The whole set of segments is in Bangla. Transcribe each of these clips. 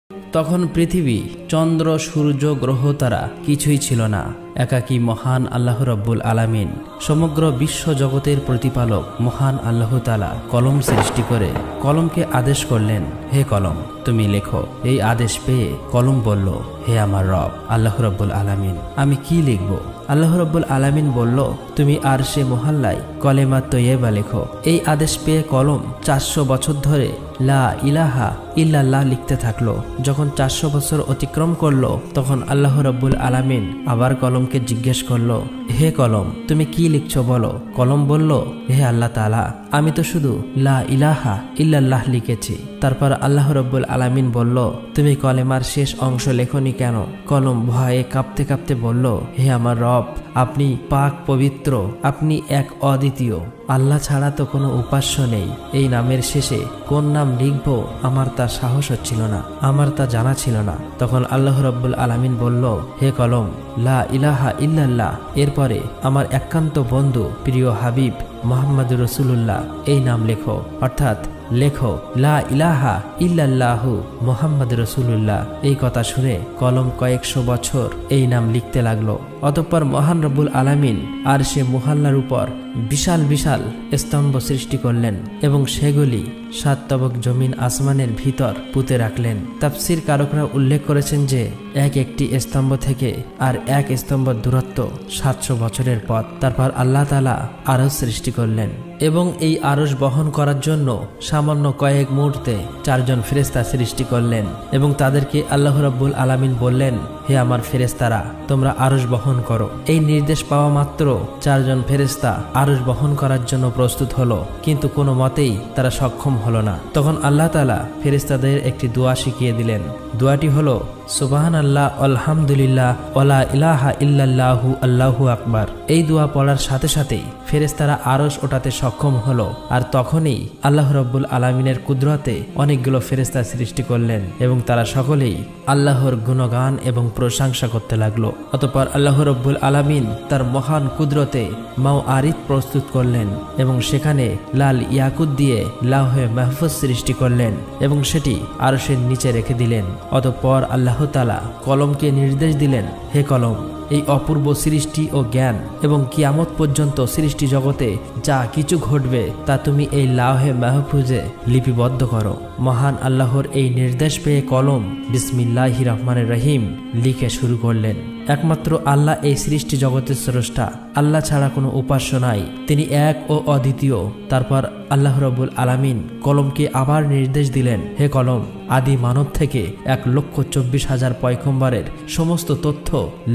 তখন পৃথিবী, চন্দ্র, সূর্য, গ্রহ তারা কিছুই ছিল না। একাকী মহান আল্লাহ রব্বুল আলামিন, সমগ্র বিশ্ব জগতের প্রতিপালক মহান আল্লাহ তাআলা কলম সৃষ্টি করে কলমকে আদেশ করলেন, হে কলম তুমি লেখো। এই আদেশ পেয়ে কলম বলল, হে আমার রব আল্লাহ রব্বুল আলামিন, আমি কি লিখব? আল্লাহ রব্বুল আলামিন বলল, তুমি আরশে মুহাল্লায় কলেমা তৈয়্যিবা লেখো। এই আদেশ পেয়ে কলম 400 বছর ধরে লা ইলাহা ইল্লাল্লাহ লিখতে থাকলো। যখন 400 বছর অতিক্রম করলো, তখন আল্লাহ রব্বুল আলামিন আবার কলমকে জিজ্ঞেস করলো, হে কলম তুমি কি লিখছো বলো। কলম বলল, হে আল্লাহ তাআলা, আমি তো শুধু লা ইলাহা ইল্লাল্লাহ লিখেছি। তারপর আল্লাহ রব্বুল আলামিন বলল, তুমি কলেমার শেষ অংশ লেখনি কেন? কলম ভয়ে কাঁপতে কাঁপতে বলল, হে আমার রব, আপনি পাক পবিত্র, আপনি এক অদ্বিতীয়, আল্লাহ ছাড়া তো কোনো উপাস্য নেই। এই নামের শেষে কোন নাম লিখব আমার তা সাহস হচ্ছিল না, আমার তা জানা ছিল না। তখন আল্লাহ রব্বুল আলামিন বলল, হে কলম লা ইলাহা ইল্লাল্লাহ, এরপরে আমার একান্ত বন্ধু প্রিয় হাবিব মুহাম্মদুর রাসূলুল্লাহ এই নাম লেখো, অর্থাৎ লেখো লা ইলাহা ইল্লাল্লাহু মুহাম্মদুর রাসূলুল্লাহ। এই কথা শুনে কলম কয়েকশো বছর এই নাম লিখতে লাগলো। অতঃপর মহান রব্বুল আলামিন আরশে মুহাল্লার উপর বিশাল বিশাল স্তম্ভ সৃষ্টি করলেন এবং সেগুলি 7 তবক জমিন আসমানের ভিতর পুঁতে রাখলেন। তাফসীর কারকরা উল্লেখ করেছেন যে এক একটি স্তম্ভ থেকে আর এক স্তম্ভ দূরত্ব 700 বছরের পথ। তারপর আল্লাহ তাআলা আরশ সৃষ্টি করলেন এবং এই আরশ বহন করার জন্য সামান্য কয়েক মুহূর্তে 4 জন ফেরেশতা সৃষ্টি করলেন এবং তাদেরকে আল্লাহ রাব্বুল আলামিন বললেন, হে আমার ফেরেশতারা, তোমরা আরশ বহন করো। এই নির্দেশ পাওয়া মাত্র 4 জন ফেরেশতা আরশ বহন করার জন্য প্রস্তুত হলো, কিন্তু কোনো মতেই তারা সক্ষম হলো না। তখন আল্লাহ তাআলা ফেরেশতাদের একটি দোয়া শিখিয়ে দিলেন। দোয়াটি হলো সুবহানাল্লাহ, আলহামদুলিল্লাহ, ওয়ালা ইলাহা ইল্লাল্লাহু, আল্লাহু আকবার। এই দোয়া পড়ার সাথে সাথেই ফেরেশতারা আরশ ওঠাতে সক্ষম হলো। আর তখনই আল্লাহ রাব্বুল আলামিনের কুদরতে অনেকগুলো ফেরেশতা সৃষ্টি করলেন এবং তারা সকলেই আল্লাহর গুণগান এবং প্রশংসা করতে লাগলো। অতঃপর আল্লাহ রাব্বুল আলামিন তার মহান কুদরতে মাওয়ারিদ প্রস্তুত করলেন এবং সেখানে লাল ইয়াকুত দিয়ে লাওহে মাহফুজ সৃষ্টি করলেন এবং সেটি আরশের নিচে রেখে দিলেন। অতঃপর আল্লাহ তাআলা কলমকে নির্দেশ দিলেন, হে কলম, এই অপূর্ব সৃষ্টি ও জ্ঞান এবং কিয়ামত পর্যন্ত সৃষ্টি জগতে যা কিছু ঘটবে তা তুমি এই লাওহে মাহফুজে লিপিবদ্ধ করো। মহান আল্লাহর এই নির্দেশ পেয়ে কলম বিসমিল্লাহির রহমানির রহিম লিখে শুরু করলেন। একমাত্র আল্লাহ এই সৃষ্টি জগতের স্রষ্টা, আল্লাহ ছাড়া কোনো উপাস্য নাই, তিনি এক ও অদ্বিতীয়। তারপর আল্লাহ রাব্বুল আলামিন কলমকে আবার নির্দেশ দিলেন, হে কলম, আদি মানব থেকে 1,24,000 পয়গম্বরের সমস্ত তথ্য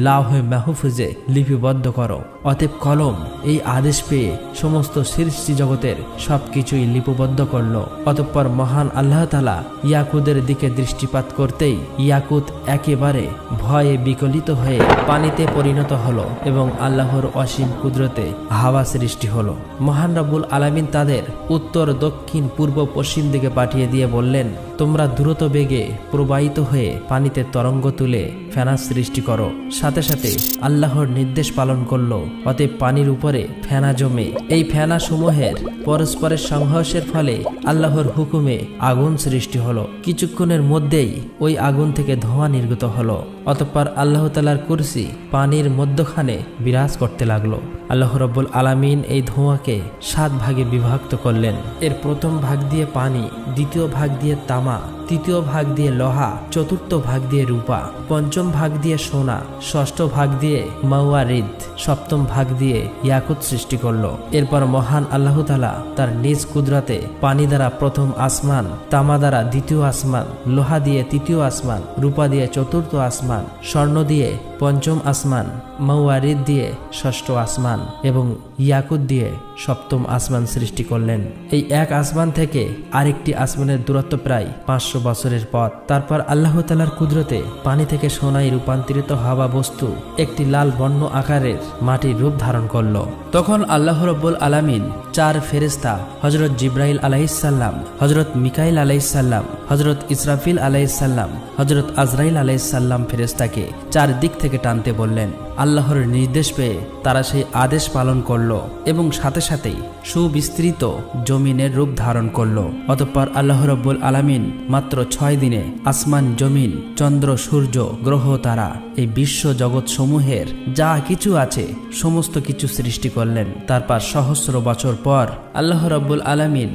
লাওহে মাহফুজে লিপিবদ্ধ করো। অতএব কলম এই আদেশ পেয়ে সমস্ত সৃষ্টি জগতের সবকিছুই লিপিবদ্ধ করল। অতঃপর মহান আল্লাহ তাআলা ইয়াকুতের দিকে দৃষ্টিপাত করতেই ইয়াকুত একেবারে ভয়ে বিকলিত হয়ে পানিতে পরিণত হলো এবং আল্লাহর অসীম কুদরতে হাওয়া সৃষ্টি হলো। মহান রব্বুল আলামিন তাদের উত্তর, দক্ষিণ, পূর্ব, পশ্চিম দিকে পাঠিয়ে দিয়ে বললেন, তোমরা দ্রুত বেগে প্রবাহিত হয়ে পানিতে তরঙ্গ তুলে ফেনা সৃষ্টি করো। সাথে সাথে আল্লাহর নির্দেশ পালন করলো। অতএব পানির উপরে ফেনা জমে এই ফেনা সমূহের পরস্পরের সংঘর্ষের ফলে আল্লাহর হুকুমে আগুন সৃষ্টি হলো। কিছুক্ষণের মধ্যেই ওই আগুন থেকে ধোঁয়া নির্গত হলো। অতঃপর আল্লাহ তাআলার কুরসি পানির মধ্যখানে বিরাজ করতে লাগলো। আল্লাহ রাব্বুল আলামিন এই ধোঁয়াকে 7 ভাগে বিভক্ত করলেন। এর প্রথম ভাগ দিয়ে পানি, দ্বিতীয় ভাগ দিয়ে তামা, তৃতীয় ভাগ দিয়ে লোহা, চতুর্থ ভাগ দিয়ে রূপা, পঞ্চম ভাগ দিয়ে সোনা, ষষ্ঠ ভাগ দিয়ে মাওয়ারিদ, সপ্তম ভাগ দিয়ে ইয়াকুত সৃষ্টি করলো। এরপর মহান আল্লাহ তাআলা তার নিজ কুদরতে পানি দ্বারা প্রথম আসমান, তামা দ্বারা দ্বিতীয় আসমান, লোহা দিয়ে তৃতীয় আসমান, রূপা দিয়ে চতুর্থ আসমান, স্বর্ণ দিয়ে পঞ্চম আসমান, মাওয়ারিদ দিয়ে ষষ্ঠ আসমান এবং ইয়াকুত দিয়ে সপ্তম আসমান সৃষ্টি করলেন। এই এক আসমান থেকে আরেকটি আসমানের দূরত্ব প্রায় 500 বছরের পথ। তারপর আল্লাহ তাআলার কুদরতে পানি থেকে সোনায় রূপান্তরিত হওয়া বস্তু একটি লাল বর্ণ আকারের মাটির রূপ ধারণ করল। তখন আল্লাহ রাব্বুল আলামিন 4 ফেরেশতা হযরত জিবরাইল আলাইহিস সালাম, হযরত মিকাইল আলাইহিস সালাম, হযরত ইসরাফিল আলাইহিস সালাম, হযরত আজরাইল আলাইহিস সালাম ফেরেশতাকে 4 দিক থেকে টানতে বললেন। আল্লাহর নির্দেশ পেয়ে তারা সেই আদেশ পালন করল এবং সাথে সাথেই সুবিস্তৃত জমিনের রূপ ধারণ করল। অতঃপর আল্লাহ রাব্বুল আলামিন মাত্র 6 দিনে আসমান, জমিন, চন্দ্র, সূর্য, গ্রহ, তারা এই বিশ্ব জগৎ সমূহের যা কিছু আছে সমস্ত কিছু সৃষ্টি করলেন। তারপর সহস্র বছর পর আল্লাহ রাব্বুল আলামিন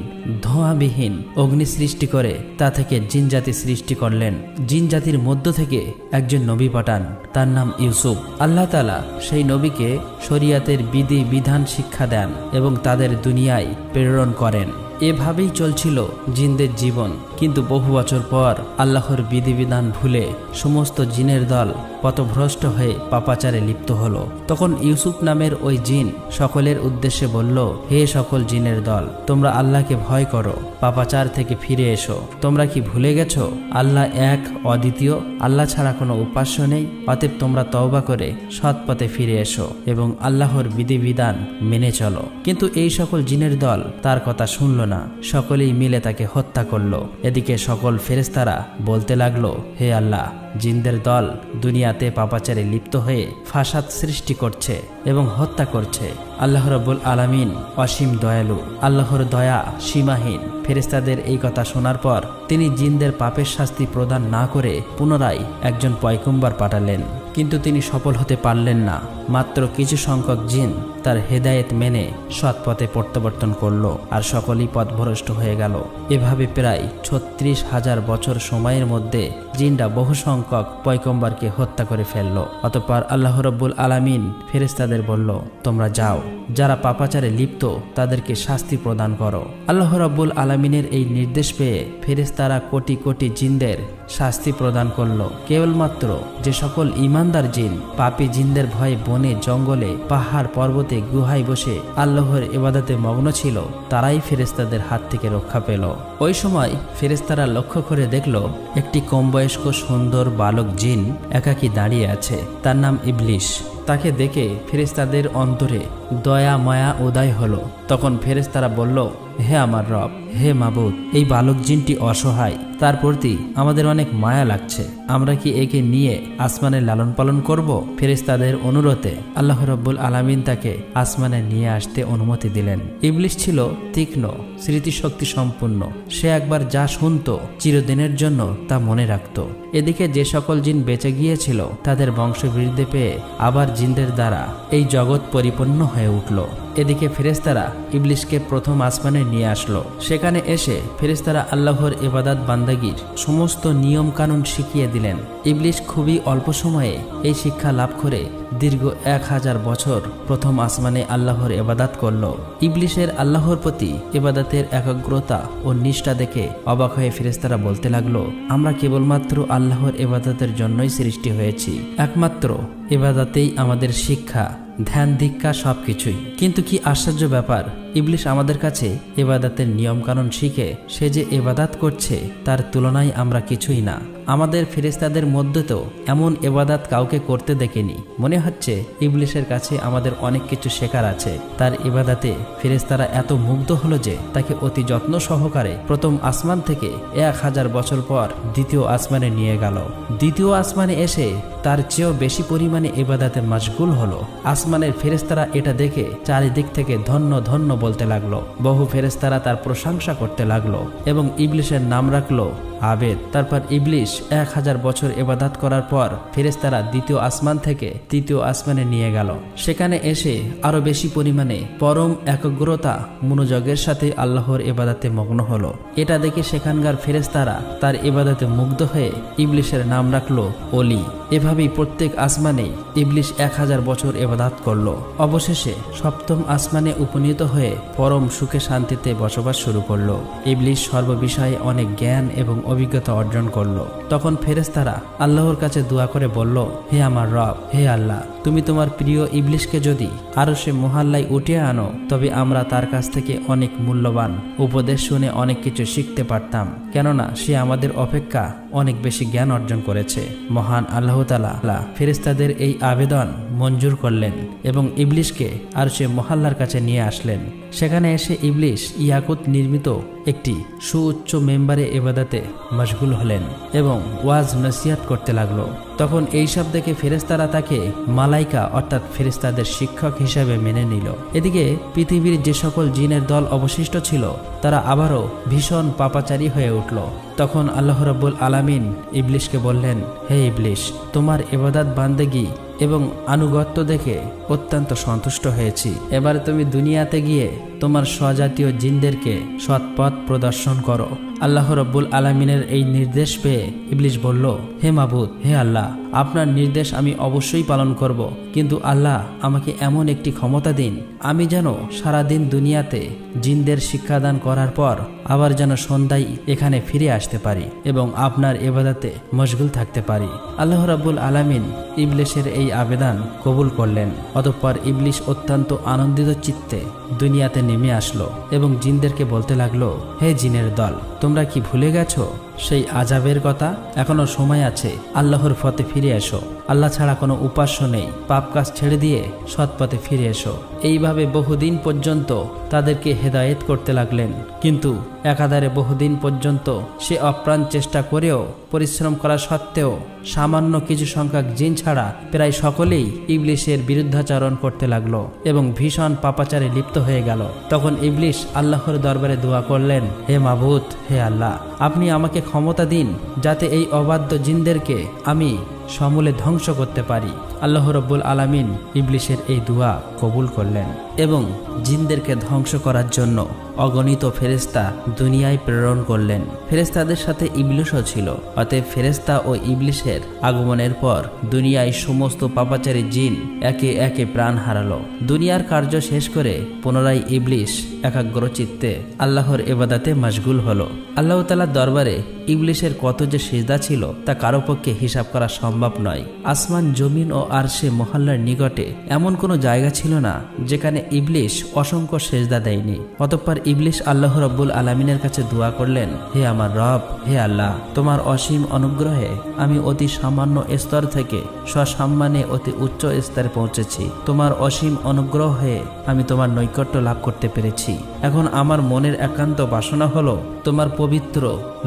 ধোঁয়াবিহীন অগ্নি সৃষ্টি করে তা থেকে জিনজাতি সৃষ্টি করলেন। জিনজাতির মধ্য থেকে একজন নবী পাঠান, তার নাম ইউসুফ। আল্লাহ তাআলা সেই নবীকে শরিয়াতের বিধি বিধান শিক্ষা দেন এবং তাদের দুনিয়ায় প্রেরণ করেন। এভাবেই চলছিল জিনদের জীবন। কিন্তু বহু বছর পর আল্লাহর বিধিবিধান ভুলে সমস্ত জিনের দল পথভ্রষ্ট হয়ে পাপাচারে লিপ্ত হলো। তখন ইউসুফ নামের ওই জিন সকলের উদ্দেশ্যে বলল, হে সকল জিনের দল, তোমরা আল্লাহকে ভয় করো, পাপাচার থেকে ফিরে এসো। তোমরা কি ভুলে গেছো আল্লাহ এক, অদ্বিতীয়, আল্লাহ ছাড়া কোনো উপাস্য নেই? অতএব তোমরা তওবা করে সৎ পথে ফিরে এসো এবং আল্লাহর বিধিবিধান মেনে চলো। কিন্তু এই সকল জিনের দল তার কথা শুনল না, সকলেই মিলে তাকে হত্যা করলো। এদিকে সকল ফেরেশতারা বলতে লাগলো, হে আল্লাহ, জিনদের দল দুনিয়াতে পাপাচারে লিপ্ত হয়ে ফাসাদ সৃষ্টি করছে এবং হত্যা করছে। আল্লাহ রাব্বুল আলামিন অসীম দয়ালু, আল্লাহর দয়া সীমাহীন। ফেরেশতাদের এই কথা শোনার পর তিনি জিনদের পাপের শাস্তি প্রদান না করে পুনরায় একজন পয়গম্বর পাঠালেন। কিন্তু তিনি সফল হতে পারলেন না। মাত্র কিছু সংখ্যক জিন তার হেদায়েত মেনে সৎ পথে প্রত্যাবর্তন করলো আর সকলেই পথভ্রষ্ট হয়ে গেল। এভাবে প্রায় 36,000 বছর সময়ের মধ্যে জিনরা বহু সংখ্যক পয়গম্বরকে হত্যা করে ফেলল। অতঃপর আল্লাহ রাব্বুল আলামিন ফেরেশতাদের বলল, তোমরা যাও, যারা পাপাচারে লিপ্ত তাদেরকে শাস্তি প্রদান করো। আল্লাহ রাব্বুল আলামিনের এই নির্দেশ পেয়ে ফেরেশতারা কোটি কোটি জিনদের শাস্তি প্রদান করল। কেবলমাত্র যে সকল ঈমানদার জিন পাপী জিনদের ভয়ে বনে, জঙ্গলে, পাহাড়, পর্বতে, গুহায় বসে আল্লাহর ইবাদতে মগ্ন ছিল তারাই ফেরেশতাদের হাত থেকে রক্ষা পেল। ওই সময় ফেরেশতারা লক্ষ্য করে দেখল একটি কমবয়স্ক সুন্দর বালক জিন একাকী দাঁড়িয়ে আছে। তার নাম ইবলিশ। তাকে দেখে ফেরেশতাদের অন্তরে দয়া মায়া উদয় হলো। তখন ফেরেশতারা বলল, হে আমার রব, হে মাবুদ, এই বালক জিনটি অসহায়, তার প্রতি আমাদের অনেক মায়া লাগছে। আমরা কি একে নিয়ে আসমানে লালন পালন করব? ফেরেশতাদের অনুরোধে আল্লাহ রাব্বুল আলামিন তাকে আসমানে নিয়ে আসতে অনুমতি দিলেন। ইবলিশ ছিল তীক্ষ্ণ স্মৃতিশক্তি সম্পন্ন। সে একবার যা শুনত চিরদিনের জন্য তা মনে রাখত। এদিকে যে সকল জিন বেঁচে গিয়েছিল তাদের বংশবৃদ্ধি পেয়ে আবার জিনদের দ্বারা এই জগৎ পরিপূর্ণ হয়ে উঠল। এদিকে ফেরেশতারা ইবলিশকে প্রথম আসমানে নিয়ে আসলো। সেখানে এসে ফেরেশতারা আল্লাহর ইবাদত বান্দাগির সমস্ত নিয়ম কানুন শিখিয়ে দিলেন। ইবলিশ খুবই অল্প সময়ে এই শিক্ষা লাভ করে দীর্ঘ 1000 বছর প্রথম আসমানে আল্লাহর ইবাদত করল। ইবলিশের আল্লাহর প্রতি ইবাদতের একাগ্রতা ও নিষ্ঠা দেখে অবাক হয়ে ফেরেশতারা বলতে লাগলো, আমরা কেবলমাত্র আল্লাহর ইবাদতের জন্যই সৃষ্টি হয়েছি। একমাত্র ইবাদতেই আমাদের শিক্ষা, ধ্যান, দীক্ষা সবকিছুই। কিন্তু কি আশ্চর্য ব্যাপার, ইবলিশ আমাদের কাছে ইবাদতের নিয়ম কানুন শিখে সে যে ইবাদত করছে তার তুলনায় আমরা কিছুই না। আমাদের ফেরেশতাদের মধ্যে তো এমন ইবাদত কাউকে করতে দেখেনি। মনে হচ্ছে ইবলিশের কাছে আমাদের অনেক কিছু শেখার আছে। তার ইবাদতে ফেরেশতারা এত মুগ্ধ হলো যে তাকে অতি যত্ন সহকারে প্রথম আসমান থেকে 1000 বছর পর দ্বিতীয় আসমানে নিয়ে গেল। দ্বিতীয় আসমানে এসে তার চেয়েও বেশি পরিমাণে ইবাদতে মশগুল হলো। আসমানের ফেরেশতারা এটা দেখে চারিদিক থেকে ধন্য ধন্য বলতে লাগলো। বহু ফেরেশতারা তার প্রশংসা করতে লাগলো এবং ইবলিশের নাম রাখলো আবেদ। তারপর ইবলিশ 1000 বছর ইবাদত করার পর ফেরেশতারা দ্বিতীয় আসমান থেকে তৃতীয় আসমানে নিয়ে গেল। সেখানে এসে আরো বেশি পরিমাণে পরম একাগ্রতা মনোযোগের সাথে আল্লাহর ইবাদতে মগ্ন হলো। এটা দেখে সেখানকার ফেরেশতারা তার ইবাদতে মুগ্ধ হয়ে ইবলিশের নাম রাখলো ওলি। এভাবেই প্রত্যেক আসমানে ইবলিশ 1000 বছর ইবাদত করলো। অবশেষে সপ্তম আসমানে উপনীত হয়ে পরম সুখে শান্তিতে বসবাস শুরু করলো। ইবলিশ সর্ববিষয়ে অনেক জ্ঞান এবং অভিজ্ঞতা অর্জন করলো। তখন ফেরেশতারা আল্লাহর কাছে দোয়া করে বলল, হে আমার রব, হে আল্লাহ, তুমি তোমার প্রিয় ইবলিশকে যদি আরশে মুহাল্লায় উঠিয়ে আনো তবে আমরা তার কাছ থেকে অনেক মূল্যবান উপদেশ শুনে অনেক কিছু শিখতে পারতাম, কেননা সে আমাদের অপেক্ষা অনেক বেশি জ্ঞান অর্জন করেছে। মহান আল্লাহ তাআলা ফেরেশতাদের এই আবেদন মঞ্জুর করলেন এবং ইবলিশকে আরশে মুহাল্লার কাছে নিয়ে আসলেন। সেখানে এসে ইবলিশ ইয়াকুত নির্মিত একটি সুউচ্চ মেম্বারে ইবাদতে মশগুল হলেন এবং ওয়াজ নসিহত করতে লাগলো। তখন এইসব দেখে ফেরেশতারা তাকে মালাইকা অর্থাৎ ফেরেশতাদের শিক্ষক হিসেবে মেনে নিল। এদিকে পৃথিবীর যে সকল জিনের দল অবশিষ্ট ছিল তারা আবারও ভীষণ পাপাচারী হয়ে উঠল। তখন আল্লাহ রাব্বুল আলামিন ইবলিশকে বললেন, হে ইবলিশ, তোমার ইবাদত বান্দেগি এবং আনুগত্য দেখে অত্যন্ত সন্তুষ্ট হয়েছি। এবার তুমি দুনিয়াতে গিয়ে তোমার স্বজাতীয় জিনদেরকে সৎপথ প্রদর্শন করো। আল্লাহ রাব্বুল আলামিনের এই নির্দেশ পেয়ে ইবলিশ বলল, হে মাবুদ, হে আল্লাহ, আপনার নির্দেশ আমি অবশ্যই পালন করব, কিন্তু আল্লাহ আমাকে এমন একটি ক্ষমতা দিন আমি যেন সারাদিন দুনিয়াতে জিনদের শিক্ষাদান করার পর আবার যেন সন্ধ্যায় এখানে ফিরে আসতে পারি এবং আপনার ইবাদতে মশগুল থাকতে পারি। আল্লাহ রাব্বুল আলামিন ইবলিশের এই আবেদন কবুল করলেন। অতঃপর ইবলিশ অত্যন্ত আনন্দিত চিত্তে দুনিয়াতে নেমে আসলো এবং জিনদেরকে বলতে লাগলো, হে জিনের দল, তোমরা কি ভুলে গেছো সেই আযাবের কথা? এখনো সময় আছে, আল্লাহর পথে ফিরে এসো। আল্লাহ ছাড়া কোনো উপাস্য নেই, পাপ কাজ ছেড়ে দিয়ে সৎ পথে ফিরে এসো। এইভাবে বহুদিন পর্যন্ত তাদেরকে হেদায়েত করতে লাগলেন। কিন্তু একাধারে বহুদিন পর্যন্ত সে অপ্রাণ চেষ্টা করেও পরিশ্রম করা সত্ত্বেও সামান্য কিছু সংখ্যক জিন ছাড়া প্রায় সকলেই ইবলিশের বিরুদ্ধাচরণ করতে লাগলো এবং ভীষণ পাপাচারে লিপ্ত হয়ে গেল। তখন ইবলিশ আল্লাহর দরবারে দোয়া করলেন, হে মাবুদ, হে আল্লাহ, আপনি আমাকে ক্ষমতা দিন যাতে এই অবাধ্য জিনদেরকে আমি সমূলে ধ্বংস করতে পারি। আল্লাহ রাব্বুল আলামিন ইবলিশের এই দোয়া কবুল করলেন এবং জিনদেরকে ধ্বংস করার জন্য অগণিত ফেরেশতা দুনিয়ায় প্রেরণ করলেন। ফেরেশতাদের সাথে ইবলিশও ছিল। অতএব ফেরেশতা ও ইবলিশের আগমনের পর দুনিয়ায় সমস্ত পাপাচারী জিন একে একে প্রাণ হারালো। দুনিয়ার কার্য শেষ করে পুনরায় ইবলিশ একাগ্র চিত্তে আল্লাহর ইবাদতে মশগুল হলো। আল্লাহ তাআলার দরবারে ইবলিশের কত যে সিজদা ছিল তা কারো পক্ষে হিসাব করা সম্ভব নয়। আসমান, জমিন ও আরশে মহল্লার নিকটে এমন কোনো জায়গা ছিল না যেখানে ইবলিশ অসংখ্য সিজদা দেয়নি। অতঃপর ইবলিশ আল্লাহ রাব্বুল আলামিনের কাছে দোয়া করলেন, হে আমার রব, হে আল্লাহ, তোমার অসীম অনুগ্রহে আমি অতি সামান্য স্তর থেকে সসম্মানে অতি উচ্চ স্তরে পৌঁছেছি। তোমার অসীম অনুগ্রহে আমি তোমার নৈকট্য লাভ করতে পেরেছি। এখন আমার মনের একান্ত বাসনা হলো তোমার পবিত্র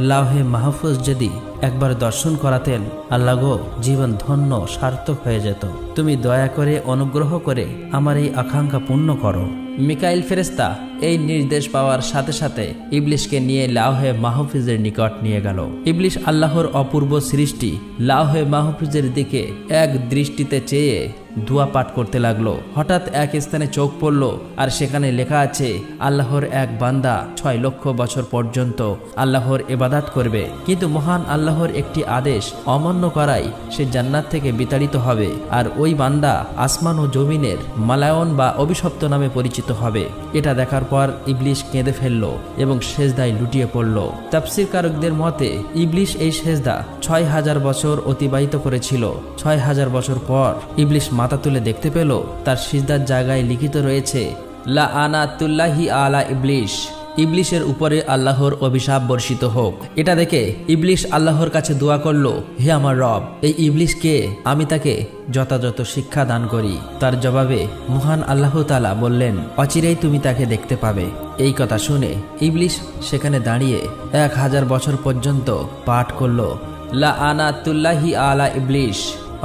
লাওহে মাহফুজ যদি একবার দর্শন করাতেন, আল্লাহ গো, জীবন ধন্য সার্থক হয়ে যেত। তুমি দয়া করে অনুগ্রহ করে আমার এই আকাঙ্ক্ষা পূর্ণ করো। মিকাইল ফেরেশতা এই নির্দেশ পাওয়ার সাথে সাথে ইবলিশকে নিয়ে লাওহে মাহফুজের নিকট নিয়ে গেল। ইবলিশ আল্লাহর অপূর্ব সৃষ্টি লাওহে মাহফুজের দিকে এক দৃষ্টিতে চেয়ে দোয়া পাঠ করতে লাগলো। হঠাৎ এক স্থানে চোখ পড়ল আর সেখানে লেখা আছে, আল্লাহর এক বান্দা 6 লক্ষ বছর পর্যন্ত আল্লাহর ইবাদত করবে, কিন্তু মহান আল্লাহর একটি আদেশ অমান্য করায় সে জান্নাত থেকে বিতাড়িত হবে, আর ওই বান্দা আসমান ও জমিনের মালায়ন বা অভিশপ্ত নামে পরিচিত হবে। এটা দেখার পর ইবলিশ কেঁদে ফেলল এবং সেজদায় লুটিয়ে পড়ল। তাফসীরকারকদের মতে ইবলিশ এই সেজদা 6000 বছর অতিবাহিত করেছিল। 6000 বছর পর ইবলিশ মাথা তুলে দেখতে পেল তার সিজদার জায়গায় লিখিত রয়েছে, লাআনাতুল্লাহি আলা ইবলিশ, ইবলিশের উপরে আল্লাহর অভিশাপ বর্ষিত হোক। এটা দেখে ইবলিশ আল্লাহর কাছে দোয়া করল, হে আমার রব, এই ইবলিশকে আমি তাকে যথাযথ শিক্ষা দান করি। তার জবাবে মহান আল্লাহ তাআলা বললেন, অচিরেই তুমি তাকে দেখতে পাবে। এই কথা শুনে ইবলিশ সেখানে দাঁড়িয়ে 1000 বছর পর্যন্ত পাঠ করল, লাআনাতুল্লাহি আলা ইবলিশ,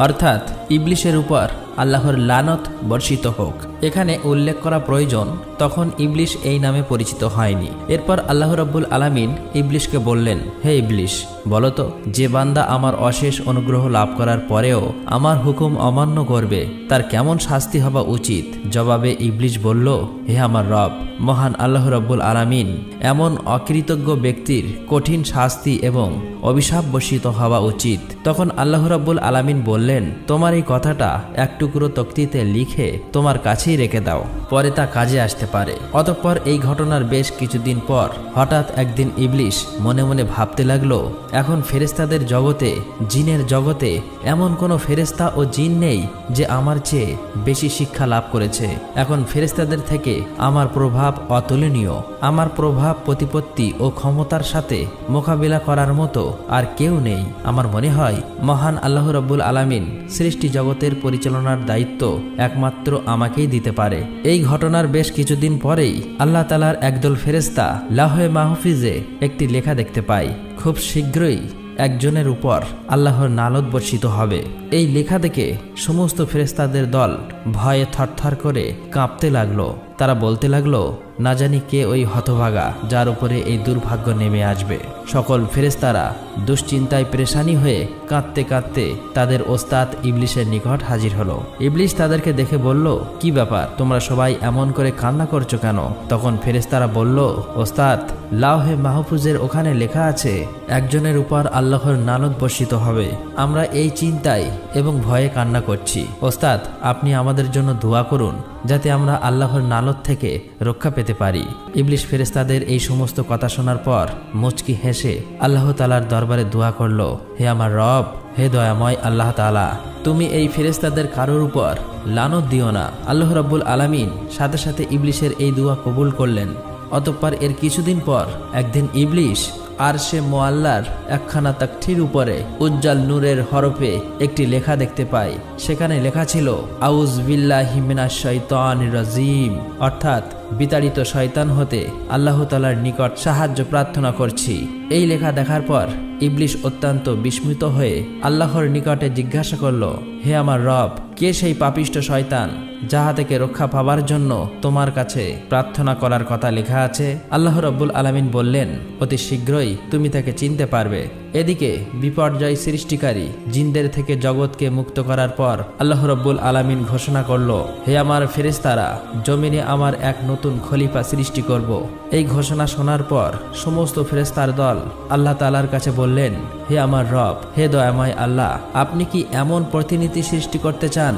অর্থাৎ ইবলিশের উপর আল্লাহর লানত বর্ষিত হোক। এখানে উল্লেখ করা প্রয়োজন তখন ইবলিশ এই নামে পরিচিত হয়নি। এরপর আল্লাহ রাব্বুল আলামিন ইবলিশকে বললেন, হে ইবলিশ, বলতো যে বান্দা আমার অশেষ অনুগ্রহ লাভ করার পরেও আমার হুকুম অমান্য করবে তার কেমন শাস্তি হওয়া উচিত? জবাবে ইবলিশ বলল, হে আমার রব, মহান আল্লাহ রাব্বুল আলামিন এমন অকৃতজ্ঞ ব্যক্তির কঠিন শাস্তি এবং অভিশাপ বর্ষিত হওয়া উচিত। তখন আল্লাহ রাব্বুল আলামিন বললেন, তোমার এই কথাটা এক টুকরো তক্তিতে লিখে তোমার কাছেই রেখে দাও, পরে তা কাজে আসতে পারে। অতঃপর এই ঘটনার বেশ কিছুদিন পর হঠাৎ একদিন ইবলিশ মনে মনে ভাবতে লাগলো, এখন ফেরেশতাদের জগতে, জিনের জগতে এমন কোনো ফেরেশতা ও জিন নেই যে আমার চেয়ে বেশি শিক্ষা লাভ করেছে। এখন ফেরেশতাদের থেকে আমার প্রভাব অতুলনীয়। আমার প্রভাব, প্রতিপত্তি ও ক্ষমতার সাথে মোকাবিলা করার মতো আর কেউ নেই। আমার মনে হয় মহান আল্লাহ রাব্বুল আলামিন সৃষ্টি জগতের পরিচালনার দায়িত্ব একমাত্র আমাকেই দিতে পারে। এই ঘটনার বেশ কিছুদিন পরেই আল্লাহ তাআলার একদল ফেরেশতা লাওহে মাহফুজে একটি লেখা দেখতে পায়। খুব শীঘ্রই একজনের উপর আল্লাহর নালত বর্ষিত হবে। এই লেখা দেখে সমস্ত ফেরেশতাদের দল ভয়ে থরথর করে কাঁপতে লাগলো। তারা বলতে লাগলো, না জানি কে ওই হতভাগা যার উপরে এই দুর্ভাগ্য নেমে আসবে। সকল ফেরেশতারা দুশ্চিন্তায় পেরেশানি হয়ে কাঁদতে কাঁদতে তাদের ওস্তাদ ইবলিশের নিকট হাজির হলো। ইবলিশ তাদেরকে দেখে বলল, কি ব্যাপার, তোমরা সবাই এমন করে কান্না করছো কেন? তখন ফেরেশতারা বলল, ওস্তাদ, লাওহে মাহফুজের ওখানে লেখা আছে একজনের উপর আল্লাহর নালত বর্ষিত হবে। আমরা এই চিন্তায় এবং ভয়ে কান্না করছি। ওস্তাদ, আপনি আমাদের জন্য দোয়া করুন যাতে আমরা আল্লাহর নালত থেকে রক্ষা পেতে পারি। ইবলিশ ফেরেশতাদের এই সমস্ত কথা শোনার পর মুচকি হেসে আল্লাহ তাআলার দরবারে দোয়া করল, হে আমার রব, হে দয়াময় আল্লাহ তাআলা, তুমি এই ফেরেশতাদের কারোর উপর লানত দিও না। আল্লাহ রাব্বুল আলামিন সাথে সাথে ইবলিশের এই দোয়া কবুল করলেন। অতঃপর এর কিছুদিন পর একদিন ইবলিশ আরশে মুআল্লার একখানা তাকঠির উপরে উজ্জ্বল নূরের হরফে একটি লেখা দেখতে পায়। সেখানে লেখা ছিল, আউজ বিল্লাহি মিনাশ শাইতানির রাজিম, অর্থাৎ বিতাড়িত শয়তান হতে আল্লাহ তাআলার নিকট সাহায্য প্রার্থনা করছি। এই লেখা দেখার পর ইবলিশ অত্যন্ত বিস্মিত হয়ে আল্লাহর নিকটে জিজ্ঞাসা করল, হে আমার রব, কে সেই পাপিষ্ট শয়তান যাহা থেকে রক্ষা পাবার জন্য তোমার কাছে প্রার্থনা করার কথা লেখা আছে? আল্লাহ রাব্বুল আলামিন বললেন, অতি শীঘ্রই তুমি তাকে চিনতে পারবে। এদিকে বিপর্যয় সৃষ্টিকারী জিনদের থেকে জগৎকে মুক্ত করার পর আল্লাহ রাব্বুল আলামিন ঘোষণা করল, হে আমার ফেরেশতারা, জমিনে আমার এক নতুন খলিফা সৃষ্টি করব। এই ঘোষণা শোনার পর সমস্ত ফেরেশতার দল আল্লাহ তাআলার কাছে বললেন, হে আমার রব, হে দয়াময় আল্লাহ, আপনি কি এমন প্রতিনিধি সৃষ্টি করতে চান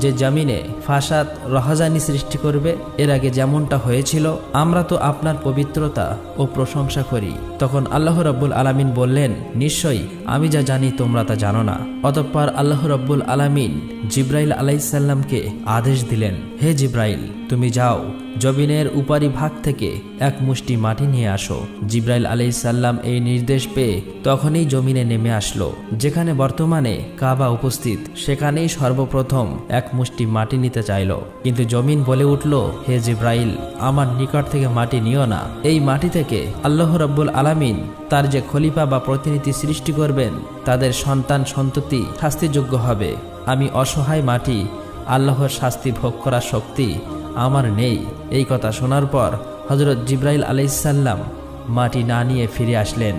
যে জমিনে ফাসাদ রহজানি সৃষ্টি করবে? এর আগে যেমনটা হয়েছিল, আমরা তো আপনার পবিত্রতা ও প্রশংসা করি। তখন আল্লাহ রাব্বুল আলামিন বললেন, নিশ্চয়ই আমি যা জানি তোমরা তা জানো না। অতঃপর আল্লাহ রাব্বুল আলামিন জিব্রাইল আলাইহিস সালামকে আদেশ দিলেন, হে জিব্রাইল, তুমি যাও, জমিনের উপরি ভাগ থেকে এক মুষ্টি মাটি নিয়ে আসো। জিব্রাইল আলাইহিস সালাম এই নির্দেশ পেয়ে তখনই জমিনে নেমে আসলো। যেখানে বর্তমানে কাবা উপস্থিত, সেখানেই সর্বপ্রথম এক মুষ্টি মাটি নিতে চাইল। কিন্তু জমিন বলে উঠল, হে জিব্রাইল, আমার নিকট থেকে মাটি নিও না। এই মাটি থেকে আল্লাহ রাব্বুল আলামিন তার যে খলিফা বা প্রতিনিধি সৃষ্টি করবেন, তাদের সন্তান সন্ততি শাস্তিযোগ্য হবে। আমি অসহায় মাটি, আল্লাহর শাস্তি ভোগ করার শক্তি আমার নেই। এই কথা শোনার পর হযরত জিব্রাইল আলাইহিস সালাম মাটি না নিয়ে ফিরে আসলেন।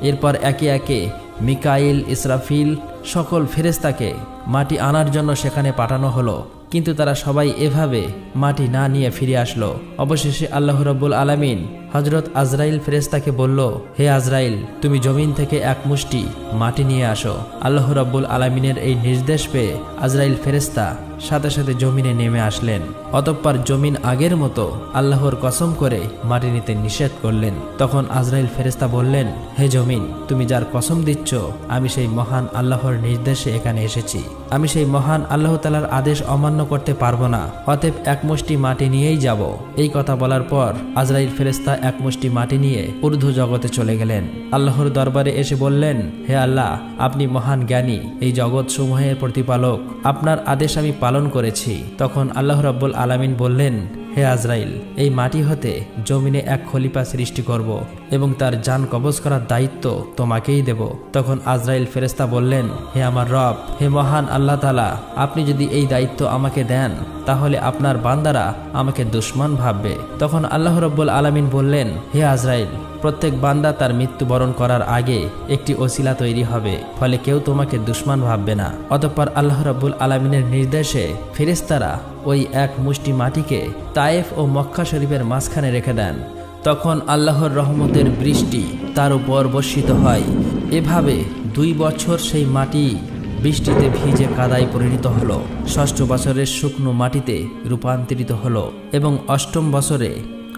এরপর একে একে মিকাইল, ইসরাফিল সকল ফেরেশতাকে মাটি আনার জন্য সেখানে পাঠানো হলো, কিন্তু তারা সবাই এভাবে মাটি না নিয়ে ফিরে আসলো। অবশেষে আল্লাহ রাব্বুল আলামিন হযরত আজরাইল ফেরেশতাকে বলল, হে আজরাইল, তুমি জমিন থেকে এক মুষ্টি মাটি নিয়ে আসো। আল্লাহ রাব্বুল আলামিনের এই নির্দেশ পেয়ে আজরাইল ফেরেশতা সাথে সাথে জমিনে নেমে আসলেন। অতঃপর জমিন আগের মতো আল্লাহর কসম করে মাটি নিতে নিষেধ করলেন। তখন আজরাইল ফেরেশতা বললেন, হে জমিন, তুমি যার কসম দিচ্ছ, আমি সেই মহান আল্লাহর নির্দেশে এখানে এসেছি। আমি সেই মহান আল্লাহ তাআলার আদেশ অমান্য করতে পারবো না। অতএব এক মুষ্টি মাটি নিয়েই যাব। এই কথা বলার পর আজরাইল ফেরেশতা এক মুষ্টি মাটি নিয়ে ঊর্ধ্ব জগতে চলে গেলেন। আল্লাহর দরবারে এসে বললেন, হে আল্লাহ, আপনি মহান জ্ঞানী, এই জগৎ সমূহের প্রতিপালক, আপনার আদেশ আমি পালন করেছি। তখন আল্লাহ রাব্বুল আলামিন বললেন, হে আজরাইল, এই মাটি হতে জমিনে এক খলিফা সৃষ্টি করব এবং তার জান কবজ করার দায়িত্ব তোমাকেই দেব। তখন আজরাইল ফেরেশতা বললেন, হে আমার রব, হে মহান আল্লাহ তাআলা, আপনি যদি এই দায়িত্ব আমাকে দেন, তাহলে আপনার বান্দারা আমাকে দুশমন ভাববে। তখন আল্লাহ রাব্বুল আলামিন বললেন, হে আজরাইল, প্রত্যেক বান্দা তার মৃত্যুবরণ করার আগে একটি ওসিলা তৈরি হবে, ফলে কেউ তোমাকে দুশমন ভাববে না। অতঃপর আল্লাহ রাব্বুল আলামিনের নির্দেশে ফেরেশতারা ওই এক মুষ্টি মাটিকে তায়েফ ও মক্কা শরীফের মাঝখানে রেখে দেন। তখন আল্লাহর রহমতের বৃষ্টি তার উপর বর্ষিত হয়। এভাবে 2 বছর সেই মাটি বৃষ্টিতে ভিজে কাদায় পরিণত হলো। 6ষ্ঠ বছরের শুকনো মাটিতে রূপান্তরিত হলো এবং 8ম বছরে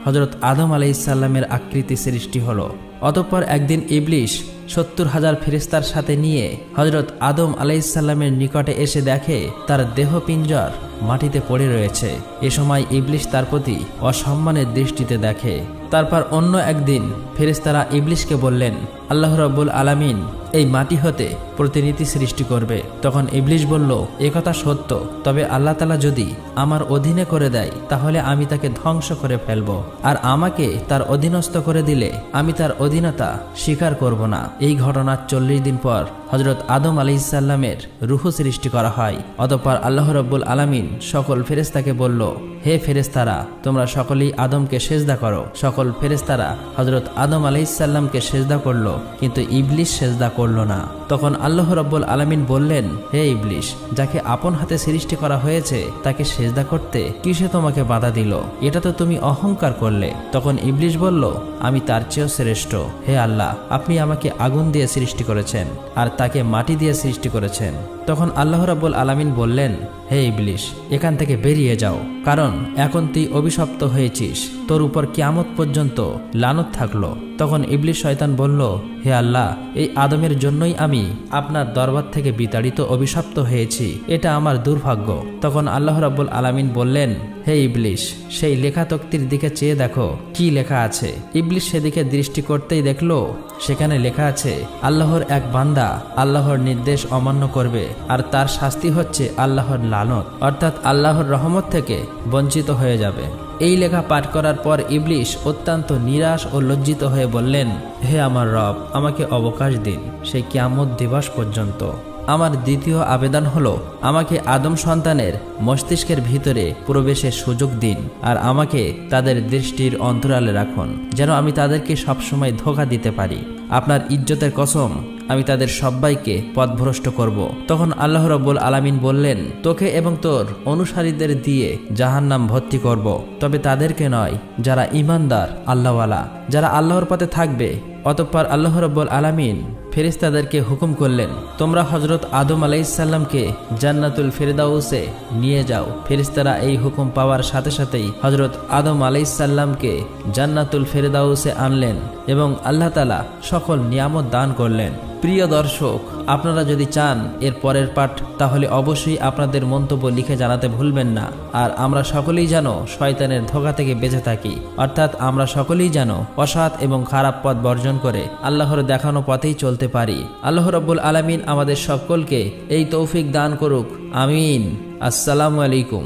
হযরত আদম আলাইহিস সালামের আকৃতি সৃষ্টি হলো। অতঃপর একদিন ইবলিশ 70,000 ফেরেশতার সাথে নিয়ে হযরত আদম আলাইহিস সালামের নিকটে এসে দেখে তার দেহপিঞ্জর মাটিতে পড়ে রয়েছে। এ সময় ইবলিশ তার প্রতি অসম্মানের দৃষ্টিতে দেখে। তারপর অন্য একদিন ফেরেশতারা ইবলিসকে বললেন, আল্লাহ রাব্বুল আলামিন এই মাটি হতে প্রতিনিধি সৃষ্টি করবে। তখন ইবলিস বলল, একথা সত্য, তবে আল্লাহ তাআলা যদি আমার অধীনে করে দেয় তাহলে আমি তাকে ধ্বংস করে ফেলব, আর আমাকে তার অধীনস্থ করে দিলে আমি তার অধীনতা স্বীকার করব না। এই ঘটনার 40 দিন পর হযরত আদম আলাইহিস সালামের রূহ সৃষ্টি করা হয়। অতঃপর আল্লাহ রাব্বুল আলামিন সকল ফেরেশতাকে বলল, হে ফেরেশতারা, তোমরা সকলেই আদমকে সেজদা করো। সকল ফেরেশতারা হযরত আদম আলাইহিস সালামকে সেজদা করলো, কিন্তু ইবলিস সেজদা করল না। তখন আল্লাহ রাব্বুল আলামিন বললেন, হে ইবলিস, যাকে আপন হাতে সৃষ্টি করা হয়েছে তাকে সেজদা করতে কিসে তোমাকে বাধা দিল? এটা তো তুমি অহংকার করলে। তখন ইবলিস বলল, আমি তার চেয়েও শ্রেষ্ঠ। হে আল্লাহ, আপনি আমাকে আগুন দিয়ে সৃষ্টি করেছেন আর তাকে মাটি দিয়ে সৃষ্টি করেছেন। তখন আল্লাহ রাব্বুল আলামিন বললেন, হে ইবলিস, এখান থেকে বেরিয়ে যাও, কারণ এখন তুই অভিশপ্ত হয়েছিস, তোর উপর কিয়ামত পর্যন্ত লানত থাকলো। তখন ইবলিস শয়তান বলল, হে আল্লাহ, এই আদমের জন্যই আমি আপনার দরবার থেকে বিতাড়িত অভিশপ্ত হয়েছি, এটা আমার দুর্ভাগ্য। তখন আল্লাহ রাব্বুল আলামিন বললেন, হে ইবলিস, সেই লেখা তক্তির দিকে চেয়ে দেখো কি লেখা আছে। ইবলিস সেদিকে দৃষ্টি করতেই দেখলো সেখানে লেখা আছে, আল্লাহর এক বান্দা আল্লাহর নির্দেশ অমান্য করবে আর তার শাস্তি হচ্ছে আল্লাহর লানত, অর্থাৎ আল্লাহর রহমত থেকে বঞ্চিত হয়ে যাবে। এই লেখা পাঠ করার পর ইবলিস অত্যন্ত নিরাশ ও লজ্জিত হয়ে বললেন, হে আমার রব, আমাকে অবকাশ দিন সেই কিয়ামত দিবস পর্যন্ত। আমার দ্বিতীয় আবেদন হলো, আমাকে আদম সন্তানের মস্তিষ্কের ভিতরে প্রবেশের সুযোগ দিন আর আমাকে তাদের দৃষ্টির অন্তরালে রাখুন, যেন আমি তাদেরকে সবসময় ধোঁকা দিতে পারি। আপনার ইজ্জতের কসম, আমি তাদের সবাইকে পথভ্রষ্ট করব। তখন আল্লাহ রাব্বুল আলামিন বললেন, তোকে এবং তোর অনুসারীদের দিয়ে জাহান্নাম ভর্তি করব, তবে তাদেরকে নয় যারা ঈমানদার আল্লাহওয়ালা, যারা আল্লাহর পথে থাকবে। অতঃপর আল্লাহ রাব্বুল আলামিন ফেরেশতাদেরকে হুকুম করলেন, তোমরা হযরত আদম আলাইহিস সালামকে জান্নাতুল ফেরদাউসে নিয়ে যাও। ফেরেশতারা এই হুকুম পাওয়ার সাথে সাথেই হযরত আদম আলাইহিস সালামকে জান্নাতুল ফেরদাউসে আনলেন এবং আল্লাহ তাআলা সকল নিয়ামত দান করলেন। প্রিয় দর্শক, আপনারা যদি চান এর পরের পাঠ, তাহলে অবশ্যই আপনাদের মন্তব্য লিখে জানাতে ভুলবেন না। আর আমরা সকলেই যেন শয়তানের ধোঁকা থেকে বেঁচে থাকি, অর্থাৎ আমরা সকলেই যেন অসৎ এবং খারাপ পথ বর্জন করে আল্লাহর দেখানো পথেই চলতে পারি। আল্লাহ রাব্বুল আলামিন আমাদের সকলকে এই তৌফিক দান করুক, আমিন। আসসালামু আলাইকুম।